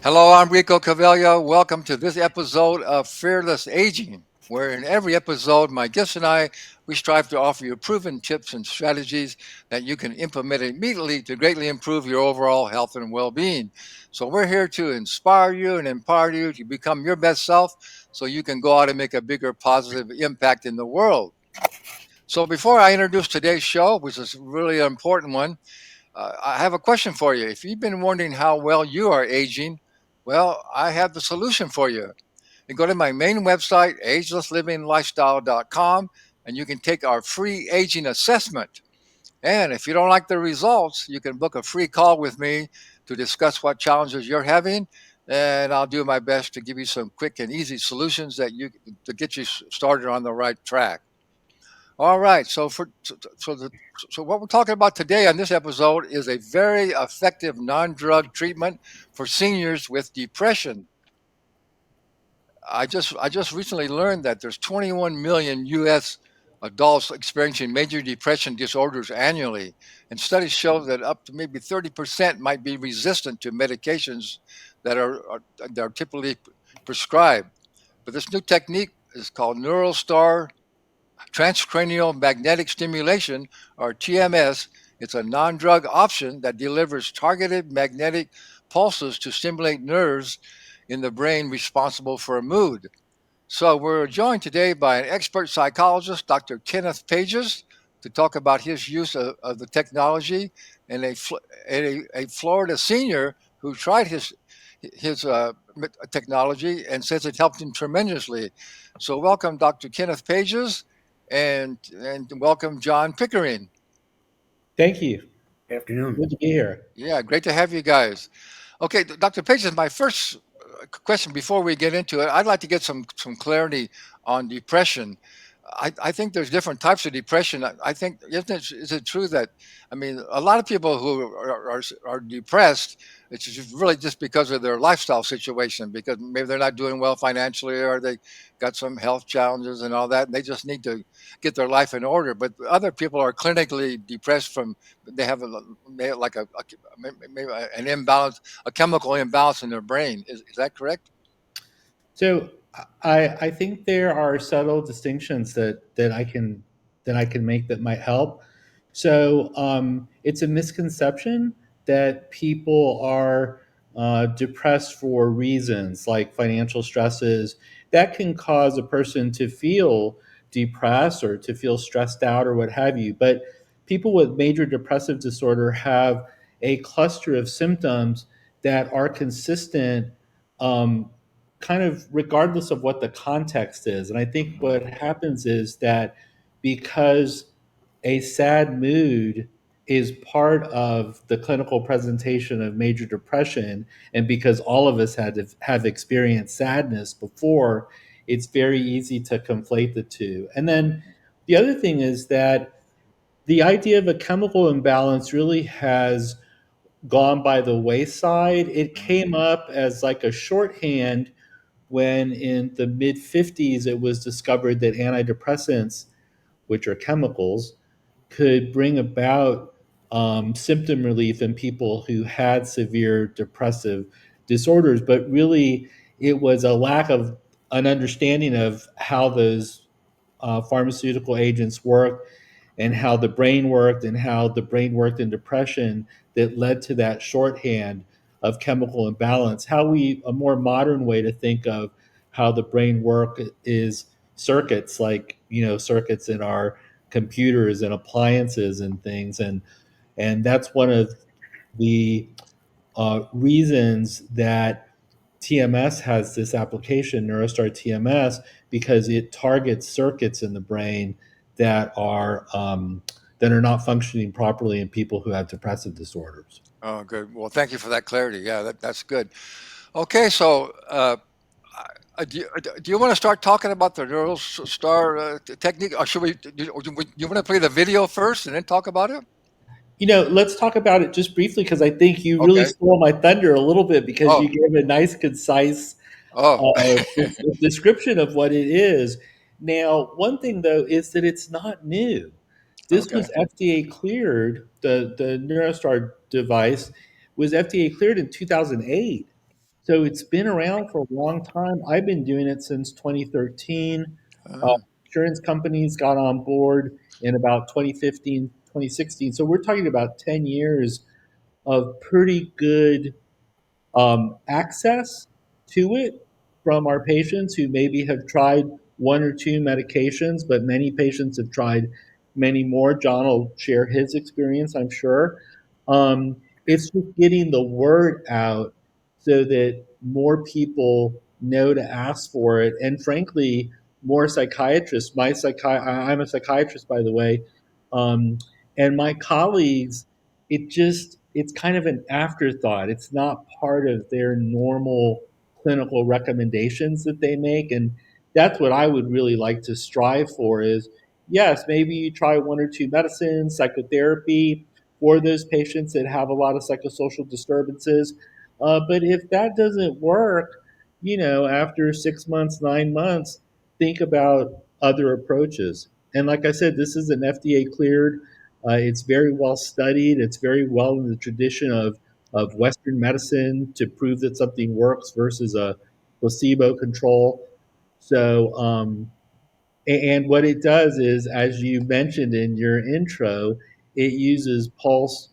Hello, I'm Rico Cavello. Welcome to this episode of Fearless Aging, where in every episode, my guests and we strive to offer you proven tips and strategies that you can implement immediately to greatly improve your overall health and well-being. So we're here to inspire you and empower you to become your best self so you can go out and make a bigger positive impact in the world. So before I introduce today's show, which is really an important one, I have a question for you. If you've been wondering how well you are aging, well, I have the solution for you. You go to my main website, agelessliving.lifestyle.com, and you can take our free aging assessment. And if you don't like the results, you can book a free call with me to discuss what challenges you're having. And I'll do my best to give you some quick and easy solutions that you to get you started on the right track. All right. So what we're talking about today on this episode is a very effective non-drug treatment for seniors with depression. I just recently learned that there's 21 million U.S. adults experiencing major depression disorders annually, and studies show that up to maybe 30% might be resistant to medications that are typically prescribed. But this new technique is called NeuroStar Transcranial magnetic stimulation, or TMS. It's a non drug option that delivers targeted magnetic pulses to stimulate nerves in the brain responsible for mood. So, we're joined today by an expert psychologist, Dr. Kenneth Pages, to talk about his use of the technology, and a Florida senior who tried his technology and says it helped him tremendously. So, welcome, Dr. Kenneth Pages, and welcome, John Pickering. Thank you. Afternoon. Good to be here. Yeah, great to have you guys. Okay, Dr. Pages, my first question before we get into it, I'd like to get some clarity on depression. I think there's different types of depression. I think is it true that I mean a lot of people who are depressed, it's just really just because of their lifestyle situation, because maybe they're not doing well financially or they got some health challenges and all that, and they just need to get their life in order. But other people are clinically depressed from they have like maybe an imbalance, a chemical imbalance in their brain. Is that correct? So I think there are subtle distinctions that I can make that might help. So it's a misconception that people are depressed for reasons like financial stresses that can cause a person to feel depressed or to feel stressed out or what have you. But people with major depressive disorder have a cluster of symptoms that are consistent, um, kind of regardless of what the context is. And I think what happens is that because a sad mood is part of the clinical presentation of major depression, and because all of us had to have experienced sadness before, it's very easy to conflate the two. And then the other thing is that the idea of a chemical imbalance really has gone by the wayside. It came up as like a shorthand when in the mid 50s it was discovered that antidepressants, which are chemicals, could bring about symptom relief in people who had severe depressive disorders. But really, it was a lack of an understanding of how those pharmaceutical agents worked and how the brain worked and how the brain worked in depression that led to that shorthand of chemical imbalance. How we, a more modern way to think of how the brain work is circuits, like, circuits in our computers and appliances and things. And that's one of the reasons that TMS has this application, NeuroStar TMS, because it targets circuits in the brain that are not functioning properly in people who have depressive disorders. Oh, good. Well, thank you for that clarity. Yeah, that's good. Okay, so do you want to start talking about the neural star technique, or should we? You want to play the video first and then talk about it? Let's talk about it just briefly because I think you really Okay. stole my thunder a little bit because you Oh, gave a nice, concise oh, description of what it is. Now, one thing though is that it's not new. This okay. was FDA cleared. The NeuroStar device was FDA cleared in 2008. So it's been around for a long time. I've been doing it since 2013. Uh, Uh, Insurance companies got on board in about 2015, 2016. So we're talking about 10 years of pretty good access to it from our patients who maybe have tried one or two medications, but many patients have tried many more. John will share his experience, I'm sure. It's just getting the word out so that more people know to ask for it. And frankly, more psychiatrists, I'm a psychiatrist, by the way, um, and my colleagues, it's kind of an afterthought. It's not part of their normal clinical recommendations that they make. And that's what I would really like to strive for is yes, maybe you try one or two medicines, psychotherapy for those patients that have a lot of psychosocial disturbances. But if that doesn't work, after 6 months, 9 months, think about other approaches. And like I said, this is an FDA cleared, it's very well studied. It's very well in the tradition of Western medicine to prove that something works versus a placebo control. So, and what it does is, as you mentioned in your intro, it uses pulse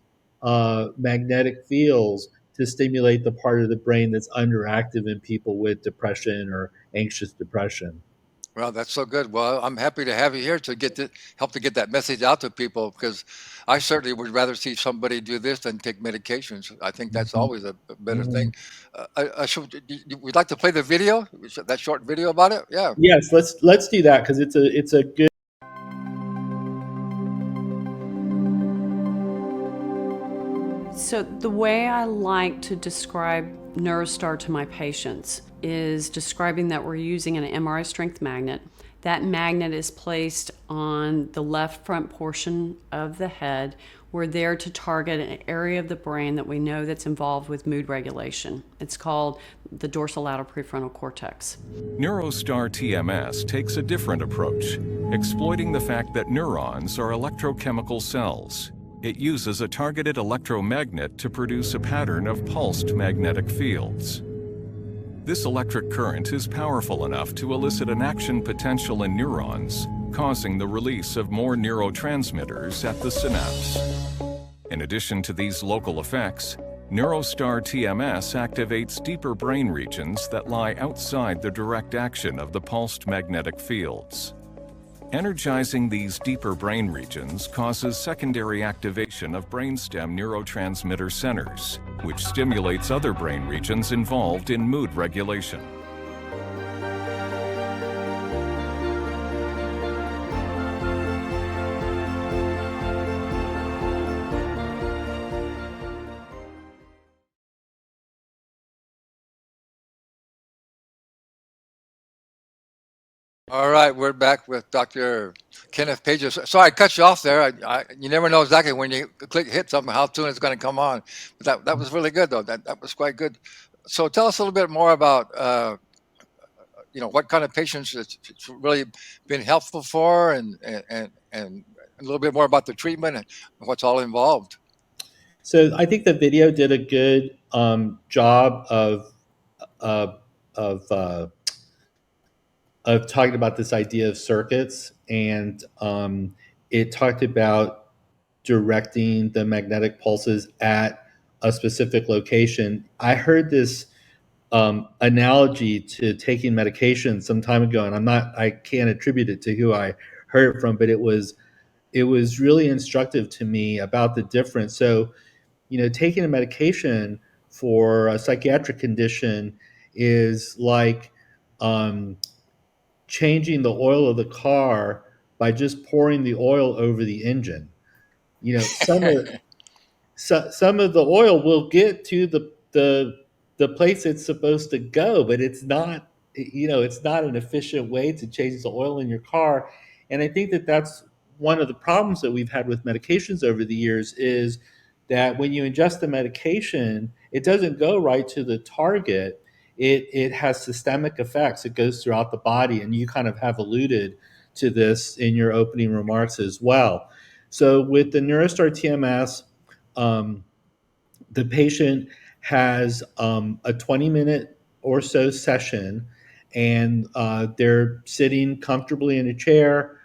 magnetic fields to stimulate the part of the brain that's underactive in people with depression or anxious depression. well, that's so good. Well, I'm happy to have you here to help to get that message out to people because I certainly would rather see somebody do this than take medications. I think that's Mhm. always a better thing. Mhm. We'd like to play the video, that short video about it. Yeah. Yes, let's do that because it's a good. So, the way I like to describe NeuroStar to my patients is describing that we're using an MRI strength magnet. That magnet is placed on the left front portion of the head. We're there to target an area of the brain that we know that's involved with mood regulation. It's called the dorsolateral prefrontal cortex. NeuroStar TMS takes a different approach, exploiting the fact that neurons are electrochemical cells. It uses a targeted electromagnet to produce a pattern of pulsed magnetic fields. This electric current is powerful enough to elicit an action potential in neurons, causing the release of more neurotransmitters at the synapse. In addition to these local effects, NeuroStar TMS activates deeper brain regions that lie outside the direct action of the pulsed magnetic fields. Energizing these deeper brain regions causes secondary activation of brainstem neurotransmitter centers, which stimulates other brain regions involved in mood regulation. All right, we're back with Dr. Kenneth Pages. Sorry, I cut you off there. You never know exactly when you hit something how soon it's going to come on. But that was really good though. That was quite good. So tell us a little bit more about what kind of patients it's really been helpful for, and a little bit more about the treatment and what's all involved. So I think the video did a good job uh, of uh, of talking about this idea of circuits, and it talked about directing the magnetic pulses at a specific location. I heard this analogy to taking medication some time ago, and I can't attribute it to who I heard it from, but it was really instructive to me about the difference. So, taking a medication for a psychiatric condition is like um, changing the oil of the car by just pouring the oil over the engine. Some of the oil will get to the place it's supposed to go, but it's not an efficient way to change the oil in your car. And I think that that's one of the problems that we've had with medications over the years is that when you ingest the medication, it doesn't go right to the target. It has systemic effects. It goes throughout the body, and you kind of have alluded to this in your opening remarks as well. So with the NeuroStar TMS, um, the patient has a 20-minute or so session, and they're sitting comfortably in a chair.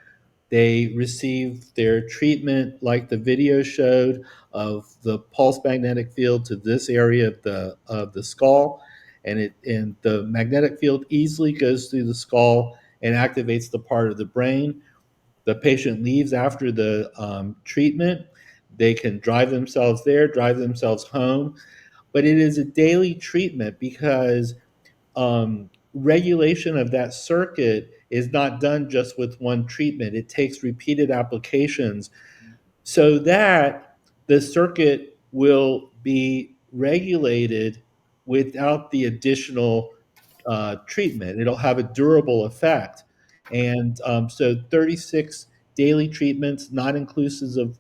They receive their treatment like the video showed of the pulse magnetic field to this area of the skull, and the magnetic field easily goes through the skull and activates the part of the brain. The patient leaves after the treatment. They can drive themselves there, drive themselves home, but it is a daily treatment because regulation of that circuit is not done just with one treatment. It takes repeated applications so that the circuit will be regulated without the additional treatment. It'll have a durable effect. And so 36 daily treatments, not inclusive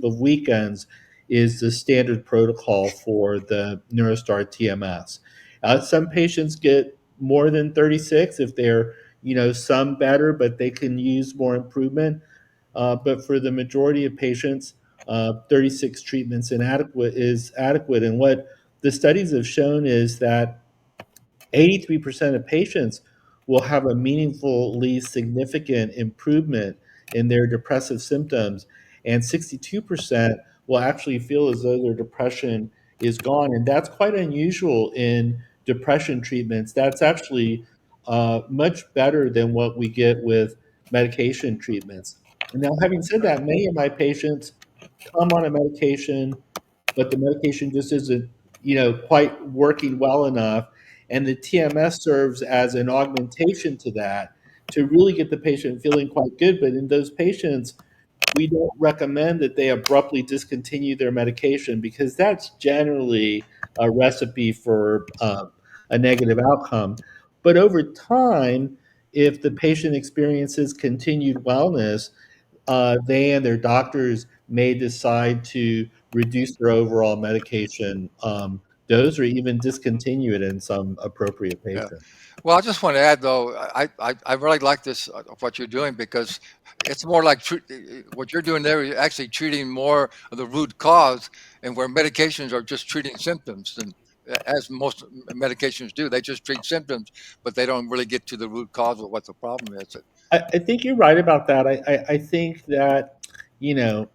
of weekends, is the standard protocol for the NeuroStar TMS. Some patients get more than 36 if they're, some better, but they can use more improvement. But for the majority of patients, 36 treatments is adequate. And what the studies have shown is that 83% of patients will have a meaningfully significant improvement in their depressive symptoms, and 62% will actually feel as though their depression is gone. And that's quite unusual in depression treatments. That's actually much better than what we get with medication treatments. And now, having said that, many of my patients come on a medication, but the medication just isn't, quite working well enough. And the TMS serves as an augmentation to that to really get the patient feeling quite good. But in those patients, we don't recommend that they abruptly discontinue their medication because that's generally a recipe for a negative outcome. But over time, if the patient experiences continued wellness, they and their doctors may decide to reduce their overall medication dose or even discontinue it in some appropriate Yeah. patients. Well, I just want to add, though, I really like this, what you're doing, because it's more like what you're doing there is actually treating more of the root cause, and where medications are just treating symptoms. And as most medications do, they just treat symptoms, but they don't really get to the root cause of what the problem is. I think you're right about that. I think that, you know,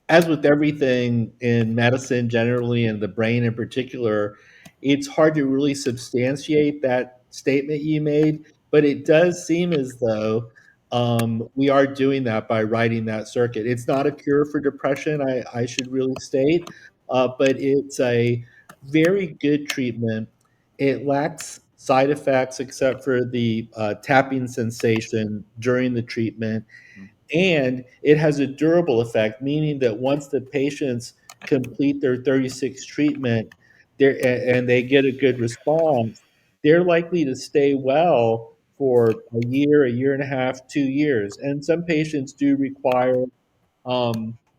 as with everything in medicine generally and the brain in particular, it's hard to really substantiate that statement you made, but it does seem as though we are doing that by writing that circuit. It's not a cure for depression, I should really state, but it's a very good treatment. It lacks side effects except for the tapping sensation during the treatment, and it has a durable effect, meaning that once the patients complete their 36 treatment and they get a good response, they're likely to stay well for a year and a half, 2 years. And some patients do require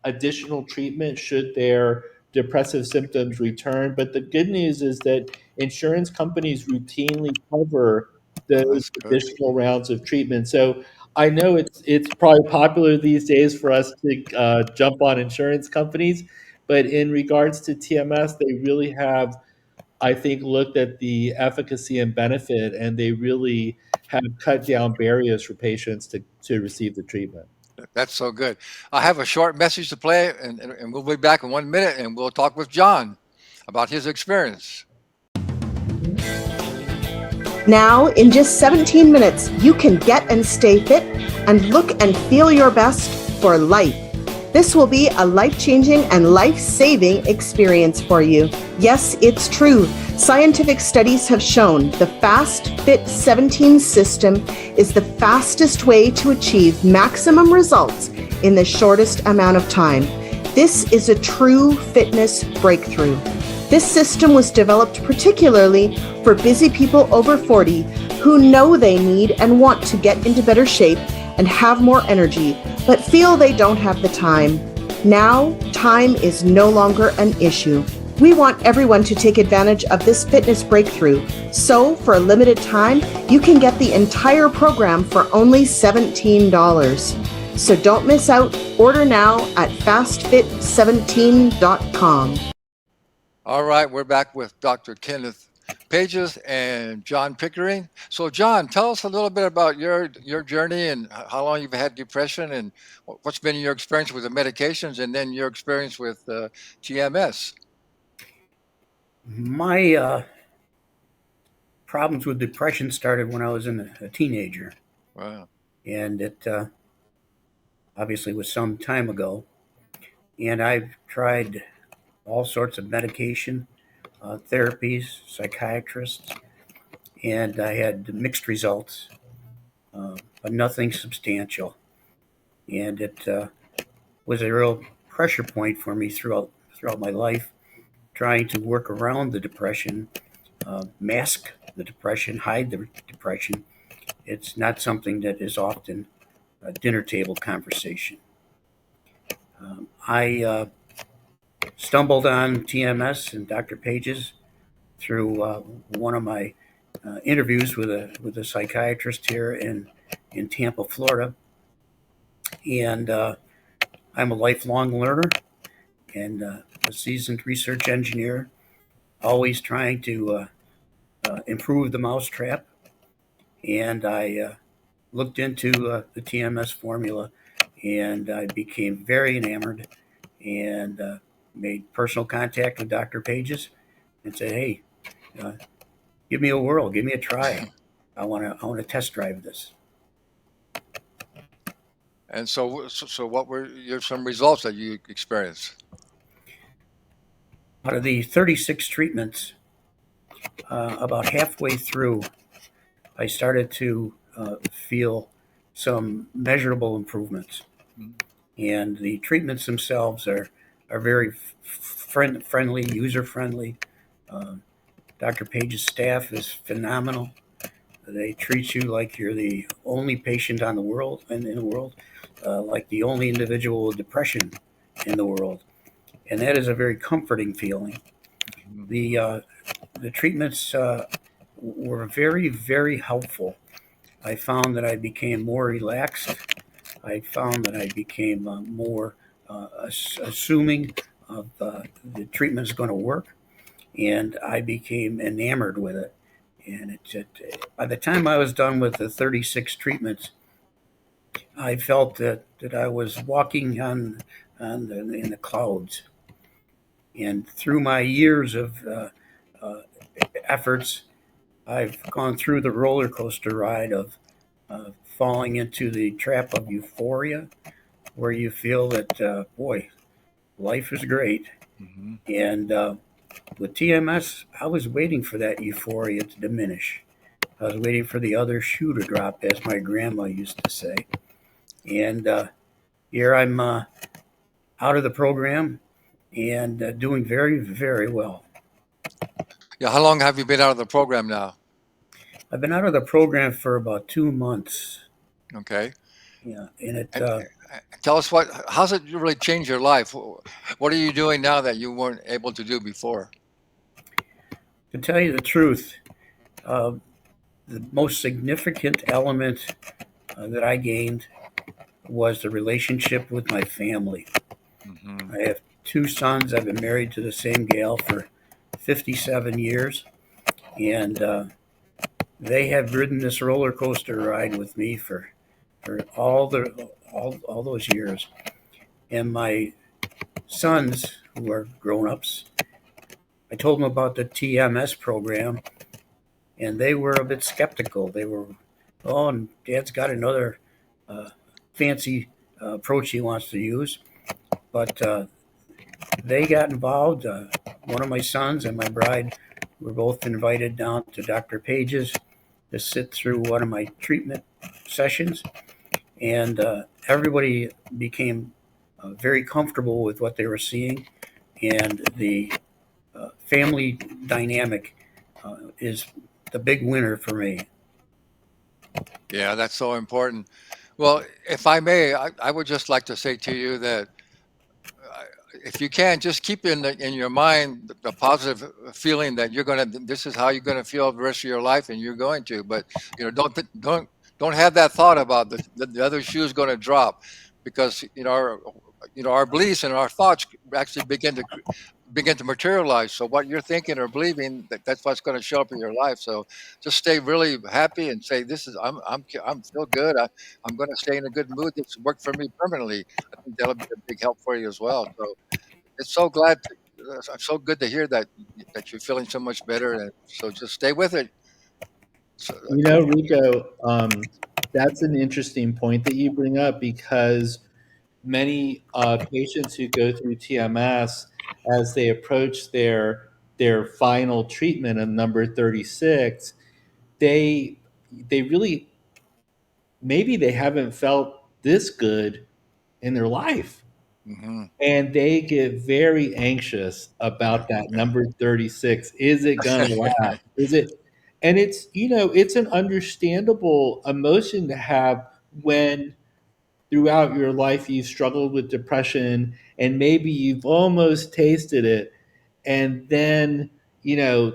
additional treatment should their depressive symptoms return. But the good news is that insurance companies routinely cover those That's good. additional rounds of treatment. So I know it's probably popular these days for us to jump on insurance companies, but in regards to TMS, they really have, I think, looked at the efficacy and benefit, and they really have cut down barriers for patients to receive the treatment. That's so good. I have a short message to play, and we'll be back in 1 minute, and we'll talk with John about his experience. Now, in just 17 minutes, you can get and stay fit and look and feel your best for life. This will be a life-changing and life-saving experience for you. Yes, it's true. Scientific studies have shown the Fast Fit 17 system is the fastest way to achieve maximum results in the shortest amount of time. This is a true fitness breakthrough. This system was developed particularly for busy people over 40 who know they need and want to get into better shape and have more energy, but feel they don't have the time. Now, time is no longer an issue. We want everyone to take advantage of this fitness breakthrough. So, for a limited time, you can get the entire program for only $17. So don't miss out. Order now at fastfit17.com. All right, we're back with Dr. Kenneth Pages and John Pickering. So, John, tell us a little bit about your journey and how long you've had depression, and what's been your experience with the medications, and then your experience with TMS. My problems with depression started when I was a teenager, Wow. and it obviously was some time ago. And I've tried all sorts of medication, therapies, psychiatrists, and I had mixed results, but nothing substantial. And it was a real pressure point for me throughout my life, trying to work around the depression, mask the depression, hide the depression. It's not something that is often a dinner table conversation. I stumbled on TMS and Dr. Pages through one of my interviews with a psychiatrist here in Tampa, Florida, and I'm a lifelong learner and a seasoned research engineer, always trying to improve the mousetrap. And I looked into the TMS formula, and I became very enamored and made personal contact with Dr. Pages and said, "Hey, uh, give me a whirl, give me a try. I want to test drive this." And so what were some results that you experienced? Out of the 36 treatments, about halfway through, I started to feel some measurable improvements. And the treatments themselves are very friendly, user friendly. Dr. Page's staff is phenomenal. They treat you like you're the only patient on the world in the world, like the only individual with depression in the world, and that is a very comforting feeling. The the treatments were very, very helpful. I found that I became more relaxed. I found that I became more assuming of the treatment is going to work, and I became enamored with it. And by the time I was done with the 36 treatments, I felt that I was walking in the clouds. And through my years of uh, efforts, I've gone through the roller coaster ride of falling into the trap of euphoria, where you feel that, boy, life is great. Mm-hmm. And with TMS, I was waiting for that euphoria to diminish. I was waiting for the other shoe to drop, as my grandma used to say. And here I'm out of the program and doing very, very well. Yeah, how long have you been out of the program now? I've been out of the program for about 2 months. Okay. Yeah, and it And tell us how's it really changed your life? What are you doing now that you weren't able to do before? to tell you the truth, uh, the most significant element that I gained was the relationship with my family. Mm-hmm. I have two sons. I've been married to the same gal for 57 years, and they have ridden this roller coaster ride with me for all those years. And my sons, who are grown ups, I told them about the TMS program, and they were a bit skeptical. They were, "Oh, and Dad's got another uh, fancy approach he wants to use," but they got involved. One of my sons and my bride were both invited down to Dr. Pages to sit through one of my treatment sessions, and everybody became very comfortable with what they were seeing, and the family dynamic is the big winner for me. Yeah, that's so important. Well, if I may, I would just like to say to you that uh, if you can, just keep in your mind the positive feeling that this is how you're gonna feel the rest of your life, and you're going to. But don't have that thought about the other shoe is going to drop, because our beliefs and our thoughts actually begin to begin to materialize. So what you're thinking or believing, that's what's going to show up in your life. So just stay really happy and say, "This is I'm feel good. I'm going to stay in a good mood. This worked for me permanently." I think that'll be a big help for you as well. So it's so glad. I'm so good to hear that you're feeling so much better, and so just stay with it. So, You know, Rico, that's an interesting point that you bring up because many patients who go through TMS, as they approach their final treatment of number 36, they they really maybe they haven't felt this good in their life, mhm, and they get very anxious yeah, about that yeah. number 36. Is it going to last? Is it? And it's, it's an understandable emotion to have when throughout your life you've struggled with depression and maybe you've almost tasted it, and then,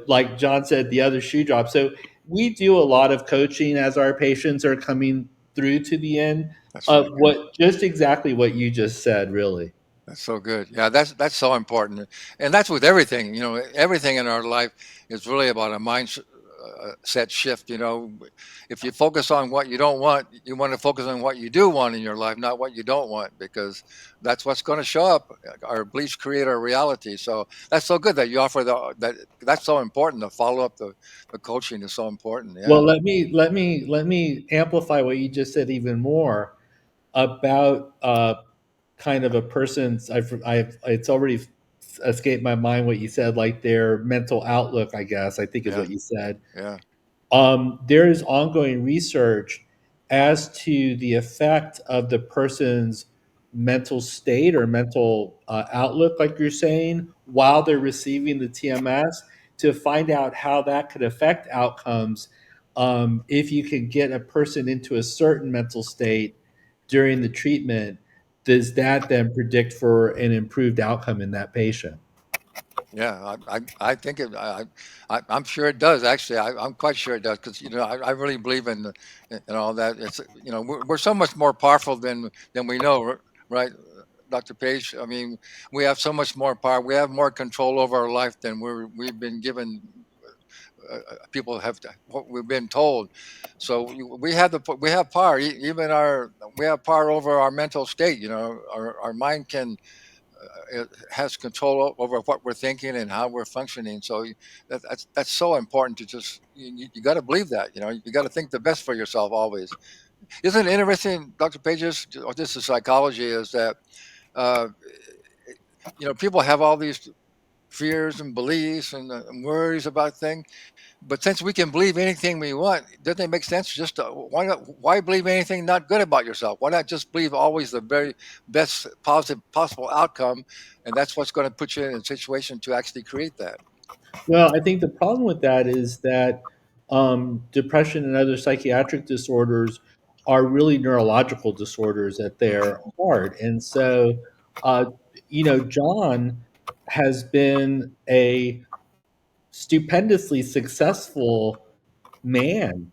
like John said, the other shoe drops. So we do a lot of coaching as our patients are coming through to the end That's of really good. what just exactly what you just said, really. That's so good. Yeah, that's so important, and that's with everything. Everything in our life is really about a mindset set shift. If you focus on what you don't want, you want to focus on what you do want in your life, not what you don't want, because that's what's going to show up. Our beliefs create our reality. So that's so good that you offer that. That's so important. To follow up the coaching is so important. Yeah, Well, let me amplify what you just said even more about kind of a person's. I've it's already escaped my mind what you said, like their mental outlook, I guess, I think is yeah, what you said. yeah, There is ongoing research as to the effect of the person's mental state or mental outlook, like you're saying, while they're receiving the TMS, to find out how that could affect outcomes. If you can get a person into a certain mental state during the treatment, does that then predict for an improved outcome in that patient? yeah. I think I'm sure it does. Actually, I'm quite sure it does because I really believe in all that. It's we're so much more powerful than we know, right, Dr. Page? I mean, we have so much more power. We have more control over our life than we've been given. People have what we've been told. So we have power. Even we have power over our mental state. Our mind can it has control over what we're thinking and how we're functioning. So that's so important to just you got to believe that. You got to think the best for yourself always. Isn't it interesting, Dr. Pages? This is psychology. Is that uh, people have all these fears and beliefs and worries about things, but since we can believe anything we want, doesn't it make sense just to why believe anything not good about yourself? Why not just believe always the very best positive possible outcome, and that's what's going to put you in a situation to actually create that. Well, I think the problem with that is that depression and other psychiatric disorders are really neurological disorders at their heart. And so, uh, John has been a stupendously successful man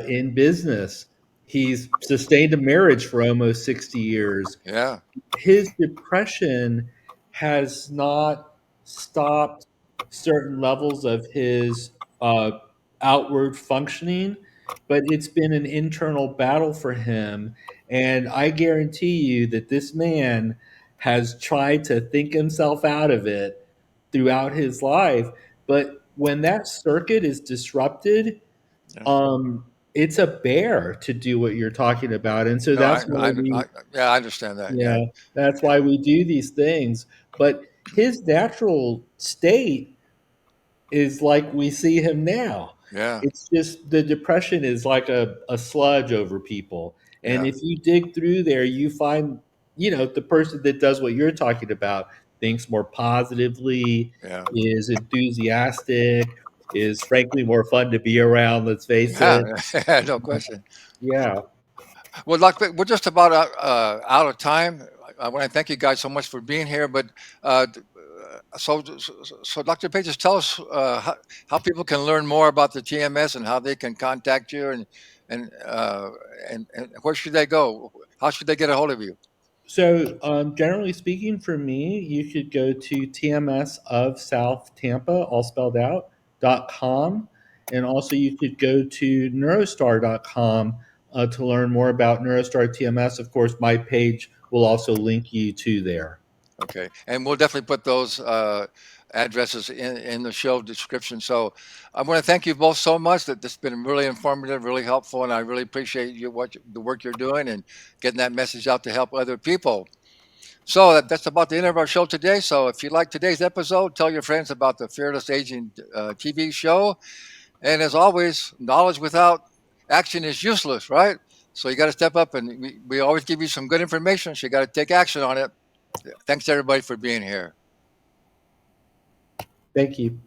in business. He's sustained a marriage for almost 60 years. Yeah, His depression has not stopped certain levels of his uh, outward functioning, but it's been an internal battle for him. And I guarantee you that this man has tried to think himself out of it throughout his life. But when that circuit is disrupted, yeah. it's a bear to do what you're talking about. And so No, that's why yeah, I understand that. Yeah, yeah, that's why we do these things. But his natural state is like we see him now. yeah, It's just the depression is like a sludge over people. And yeah, if you dig through there, you find, the person that does what you're talking about thinks more positively, yeah, is enthusiastic, is frankly more fun to be around, let's face it. yeah. No question. Yeah. Well, like we're just about out of time. I want to thank you guys so much for being here. But so, Dr. Pages, tell us how people can learn more about the TMS and how they can contact you and and where should they go? How should they get a hold of you? So, generally speaking, for me, you could go to TMS of South Tampa, all spelled out, .com. And also, you could go to neurostar.com to learn more about NeuroStar TMS. Of course, my page will also link you to there. Okay, and we'll definitely put those addresses in the show description. So I want to thank you both so much. That this has been really informative, really helpful, and I really appreciate the work you're doing and getting that message out to help other people. So that's about the end of our show today. So if you like today's episode, tell your friends about the Fearless Aging TV show. And as always, knowledge without action is useless, right? So you got to step up, and we always give you some good information. So you got to take action on it. Thanks everybody for being here. Thank you.